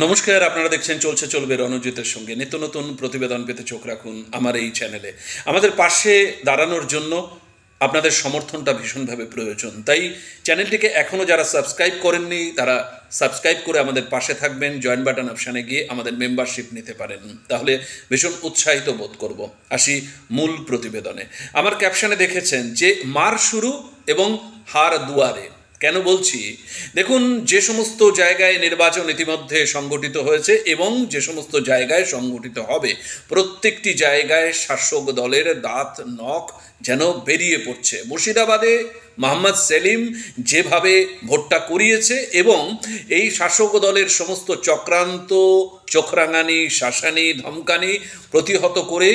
নমস্কার, আপনারা দেখছেন চলছে চলবে রণজিতের সঙ্গে। নিত্য নতুন প্রতিবেদন পেতে চোখ রাখুন আমার এই চ্যানেলে। আমাদের পাশে দাঁড়ানোর জন্য আপনাদের সমর্থনটা ভীষণভাবে প্রয়োজন, তাই চ্যানেলটিকে এখনও যারা সাবস্ক্রাইব করেননি তারা সাবস্ক্রাইব করে আমাদের পাশে থাকবেন। জয়েন বাটন অপশানে গিয়ে আমাদের মেম্বারশিপ নিতে পারেন, তাহলে ভীষণ উৎসাহিত বোধ করব। আসি মূল প্রতিবেদনে। আমার ক্যাপশনে দেখেছেন যে মার শুরু এবং হার দুয়ারে। কেন বলছি, দেখুন, যে সমস্ত জায়গায় নির্বাচন ইতিমধ্যে সংগঠিত হয়েছে এবং যে সমস্ত জায়গায় সংগঠিত হবে, প্রত্যেকটি জায়গায় শাসক দলের দাঁত নখ যেন বেরিয়ে পড়ছে। মুর্শিদাবাদে মোহাম্মদ সেলিম যেভাবে ভোটটা করিয়েছে এবং এই শাসক দলের সমস্ত চক্রান্ত, চোখরাঙানি, শাসানি, ধমকানি প্রতিহত করে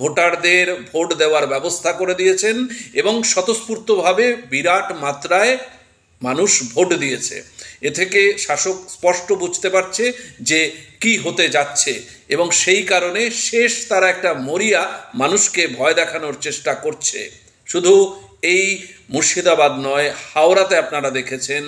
ভোটারদের ভোট দেওয়ার ব্যবস্থা করে দিয়েছেন এবং স্বতঃস্ফূর্তভাবে বিরাট মাত্রায় মানুষ ভোট দিয়েছে। এ থেকে শাসক স্পষ্ট বুঝতে পারছে যে কি হতে যাচ্ছে এবং সেই কারণে শেষ তারা একটা মরিয়া মানুষকে ভয় দেখানোর চেষ্টা করছে। শুধু এই মুর্শিদাবাদ নয়, হাওড়াতে আপনারা দেখেছেন,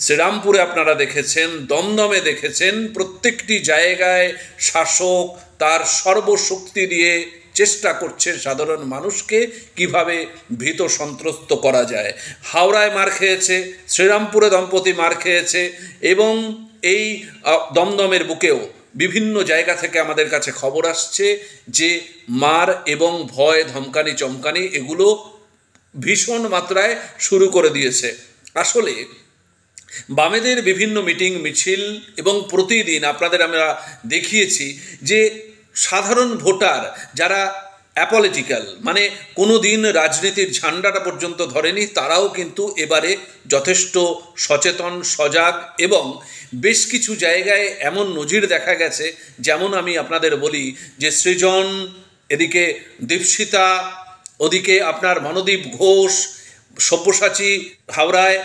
শ্রীরামপুরে আপনারা দেখেছেন, দমদমে দেখেছেন, প্রত্যেকটি জায়গায় শাসক তার সর্বশক্তি দিয়ে চেষ্টা করছে সাধারণ মানুষকে কিভাবে ভীত সন্ত্রস্ত করা যায়। হাওড়ায় মার খেয়েছে, শ্রীরামপুরে দম্পতি মার খেয়েছে এবং এই দমদমের বুকেও বিভিন্ন জায়গা থেকে আমাদের কাছে খবর আসছে যে মার এবং ভয়, ধমকানি, চমকানি এগুলো ভীষণ মাত্রায় শুরু করে দিয়েছে। আসলে বামেদের বিভিন্ন মিটিং মিছিল এবং প্রতিদিন আপনাদের আমরা দেখিয়েছি যে সাধারণ ভোটার যারা অ্যাপলিটিক্যাল, মানে কোনো দিন রাজনীতির ঝান্ডাটা পর্যন্ত ধরেনি, তারাও কিন্তু এবারে যথেষ্ট সচেতন, সজাগ এবং বেশ কিছু জায়গায় এমন নজির দেখা গেছে, যেমন আমি আপনাদের বলি যে সৃজন, এদিকে দীপশিতা, ওদিকে আপনার মনোদীপ ঘোষ, সব্যসাচী হাওড়ায়,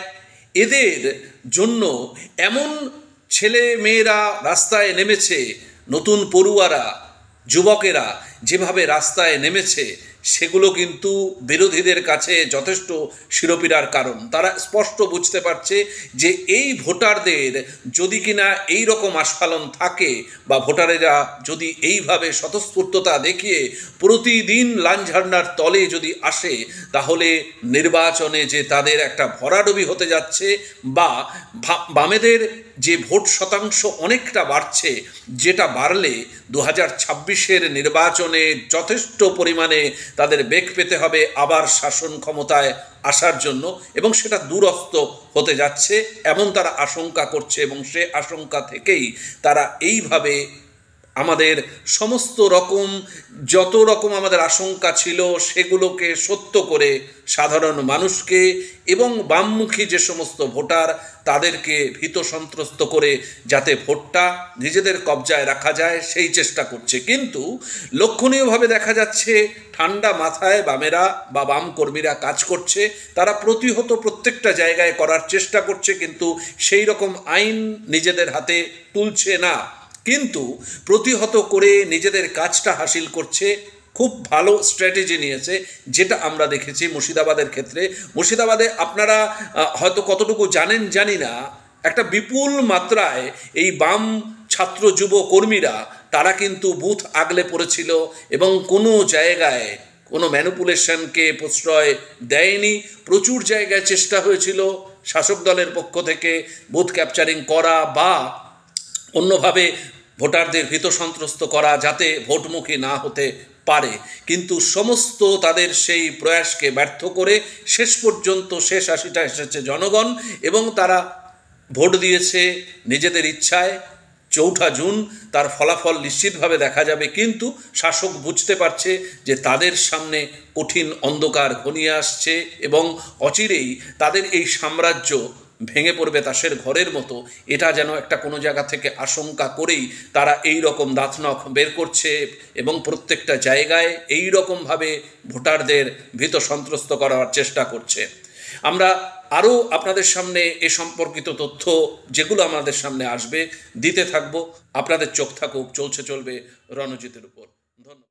এদের জন্য এমন ছেলে মেয়েরা রাস্তায় নেমেছে, নতুন পড়ুয়ারা, যুবকেরা যেভাবে রাস্তায় নেমেছে সেগুলো কিন্তু বিরোধীদের কাছে যথেষ্ট শিরোপীড়ার কারণ। তারা স্পষ্ট বুঝতে পারছে যে এই ভোটারদের যদি কিনা এই রকম আস্ফালন থাকে বা ভোটারেরা যদি এইভাবে স্বতঃস্ফূর্ততা দেখিয়ে প্রতিদিন লাঞ্ঝান্ডার তলে যদি আসে, তাহলে নির্বাচনে যে তাদের একটা ভরাডুবি হতে যাচ্ছে বা বামেদের যে ভোট শতাংশ অনেকটা বাড়ছে, যেটা বাড়লে 2026-এর নির্বাচনে যথেষ্ট পরিমাণে তাদের বেগ পেতে হবে আবার শাসন ক্ষমতায় আসার জন্য, এবং সেটা দূরস্থ হতে যাচ্ছে এমন তারা আশঙ্কা করছে এবং সে আশঙ্কা থেকেই তারা এইভাবে আমাদের সমস্ত রকম যত রকম আমাদের আশঙ্কা ছিল সেগুলোকে সত্য করে সাধারণ মানুষকে এবং বামমুখী যে সমস্ত ভোটার তাদেরকে ভীত সন্ত্রস্ত করে যাতে ভোটটা নিজেদের কবজায় রাখা যায় সেই চেষ্টা করছে। কিন্তু লক্ষণীয়ভাবে দেখা যাচ্ছে ঠান্ডা মাথায় বামেরা বা বাম কর্মীরা কাজ করছে। তারা প্রতিহত প্রত্যেকটা জায়গায় করার চেষ্টা করছে, কিন্তু সেই রকম আইন নিজেদের হাতে তুলছে না, কিন্তু প্রতিহত করে নিজেদের কাজটা হাসিল করছে। খুব ভালো স্ট্র্যাটেজি নিয়েছে, যেটা আমরা দেখেছি মুর্শিদাবাদের ক্ষেত্রে। মুর্শিদাবাদে আপনারা হয়তো কতটুকু জানেন জানি না, একটা বিপুল মাত্রায় এই বাম ছাত্র যুব কর্মীরা তারা কিন্তু বুথ আগলে পড়েছিল এবং কোনো জায়গায় কোনো ম্যানিপুলেশনকে প্রশ্রয় দেয়নি। প্রচুর জায়গায় চেষ্টা হয়েছিল শাসক দলের পক্ষ থেকে বুথ ক্যাপচারিং করা বা অন্যভাবে ভোটারদের ভীত সন্ত্রস্ত করা যাতে ভোটমুখী না হতে পারে, কিন্তু সমস্ত তাদের সেই প্রয়াসকে ব্যর্থ করে শেষ পর্যন্ত শেষ হাসিটা এসেছে জনগণ এবং তারা ভোট দিয়েছে নিজেদের ইচ্ছায়। 4 জুন তার ফলাফল নিশ্চিতভাবে দেখা যাবে, কিন্তু শাসক বুঝতে পারছে যে তাদের সামনে কঠিন অন্ধকার ঘনিয়ে আসছে এবং অচিরেই তাদের এই সাম্রাজ্য ভেঙে পড়বে তাসের ঘরের মতো। এটা যেন একটা কোনো জায়গা থেকে আশঙ্কা করেই তারা এই রকম দাঁতনখ বের করছে এবং প্রত্যেকটা জায়গায় এই রকমভাবে ভোটারদের ভীত সন্ত্রস্ত করার চেষ্টা করছে। আমরা আরও আপনাদের সামনে এ সম্পর্কিত তথ্য যেগুলো আমাদের সামনে আসবে দিতে থাকব। আপনাদের চোখ থাকুক চলছে চলবে রণজিতের উপর। ধন্যবাদ।